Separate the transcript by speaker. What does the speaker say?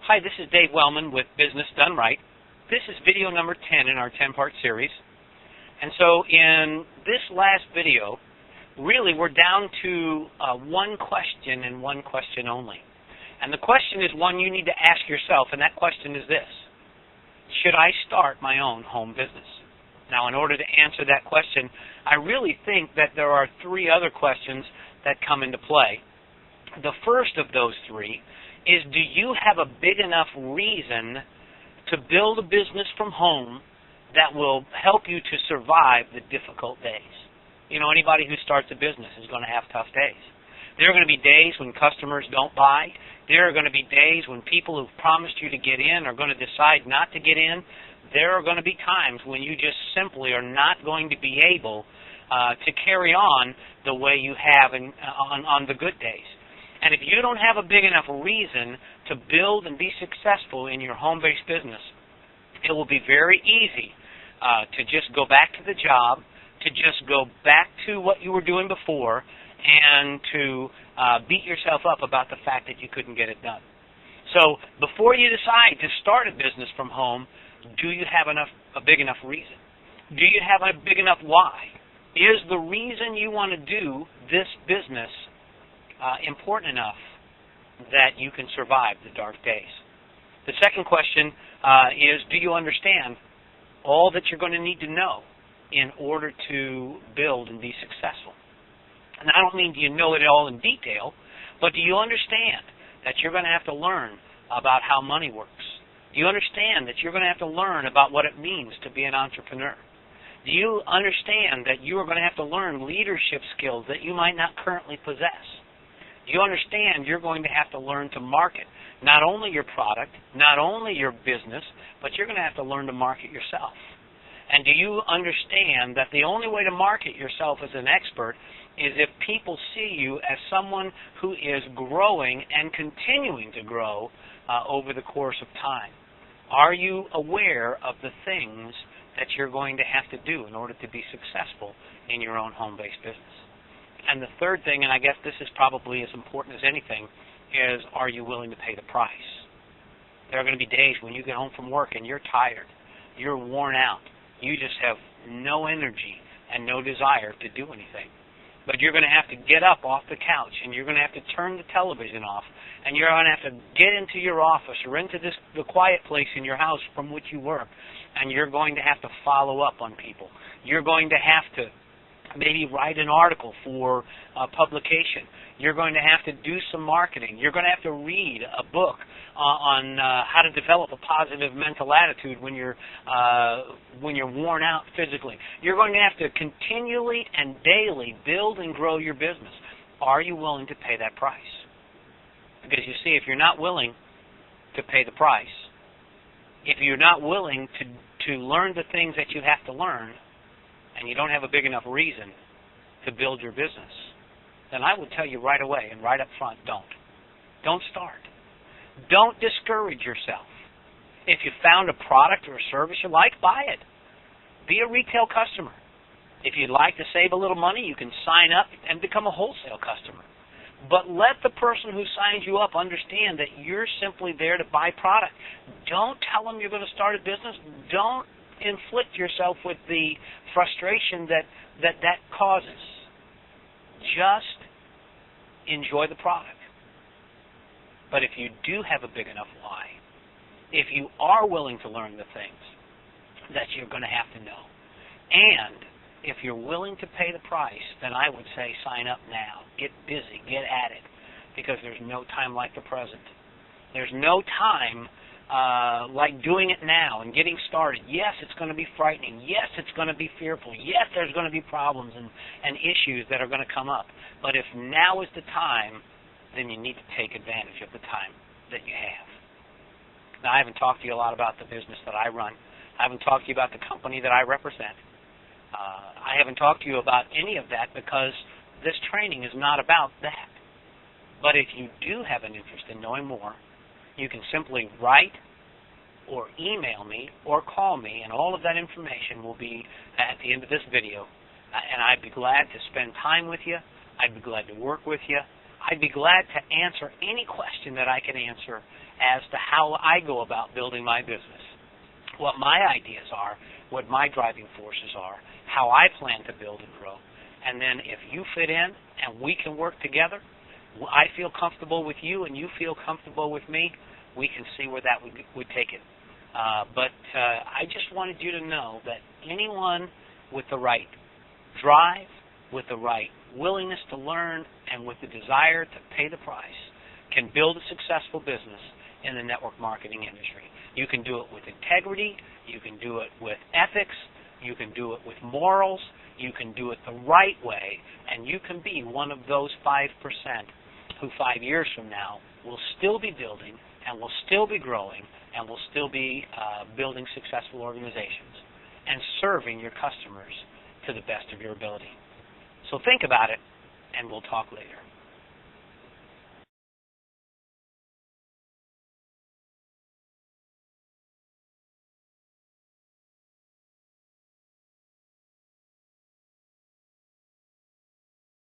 Speaker 1: Hi, this is Dave Wellman with Business Done Right. This is video number 10 in our 10-part series. And so in this last video, really we're down to one question and one question only. And the question is one you need to ask yourself, and that question is this: should I start my own home business? Now, in order to answer that question, I really think that there are three other questions that come into play. The first of those three is, do you have a big enough reason to build a business from home that will help you to survive the difficult days? You know, anybody who starts a business is going to have tough days. There are going to be days when customers don't buy. There are going to be days when people who've promised you to get in are going to decide not to get in. There are going to be times when you just simply are not going to be able to carry on the way you have on the good days. And if you don't have a big enough reason to build and be successful in your home-based business, it will be very easy to just go back to the job, to just go back to what you were doing before, and to beat yourself up about the fact that you couldn't get it done. So before you decide to start a business from home, do you have a big enough reason? Do you have a big enough why? Is the reason you want to do this business important enough that you can survive the dark days? The second question is, do you understand all that you're going to need to know in order to build and be successful? And I don't mean do you know it all in detail, but do you understand that you're going to have to learn about how money works? Do you understand that you're going to have to learn about what it means to be an entrepreneur? Do you understand that you are going to have to learn leadership skills that you might not currently possess? Do you understand you're going to have to learn to market not only your product, not only your business, but you're going to have to learn to market yourself? And do you understand that the only way to market yourself as an expert is if people see you as someone who is growing and continuing to grow over the course of time? Are you aware of the things that you're going to have to do in order to be successful in your own home-based business? And the third thing, and I guess this is probably as important as anything, is, are you willing to pay the price? There are going to be days when you get home from work and you're tired, you're worn out, you just have no energy and no desire to do anything. But you're going to have to get up off the couch, and you're going to have to turn the television off, and you're going to have to get into your office or into the quiet place in your house from which you work, and you're going to have to follow up on people. You're going to have to maybe write an article for publication. You're going to have to do some marketing. You're going to have to read a book on how to develop a positive mental attitude when you're worn out physically. You're going to have to continually and daily build and grow your business. Are you willing to pay that price? Because you see, if you're not willing to pay the price, if you're not willing to learn the things that you have to learn, and you don't have a big enough reason to build your business, then I would tell you right away and right up front, don't. Don't start. Don't discourage yourself. If you found a product or a service you like, buy it. Be a retail customer. If you'd like to save a little money, you can sign up and become a wholesale customer. But let the person who signs you up understand that you're simply there to buy product. Don't tell them you're going to start a business. Don't inflict yourself with the frustration that causes. Just enjoy the product. But if you do have a big enough why, if you are willing to learn the things that you're going to have to know, and if you're willing to pay the price, then I would say sign up now. Get busy. Get at it. Because there's no time like the present. There's no time like doing it now and getting started. Yes, it's going to be frightening. Yes, it's going to be fearful. Yes, there's going to be problems and issues that are going to come up. But if now is the time, then you need to take advantage of the time that you have. Now, I haven't talked to you a lot about the business that I run. I haven't talked to you about the company that I represent. I haven't talked to you about any of that because this training is not about that. But if you do have an interest in knowing more, you can simply write or email me or call me, and all of that information will be at the end of this video. And I'd be glad to spend time with you. I'd be glad to work with you. I'd be glad to answer any question that I can answer as to how I go about building my business, what my ideas are, what my driving forces are, how I plan to build and grow. And then if you fit in and we can work together, I feel comfortable with you and you feel comfortable with me, we can see where that would take it. But I just wanted you to know that anyone with the right drive, with the right willingness to learn, and with the desire to pay the price can build a successful business in the network marketing industry. You can do it with integrity, you can do it with ethics, you can do it with morals, you can do it the right way, and you can be one of those 5% who 5 years from now will still be building and will still be growing and will still be building successful organizations and serving your customers to the best of your ability. So think about it, and we'll talk later.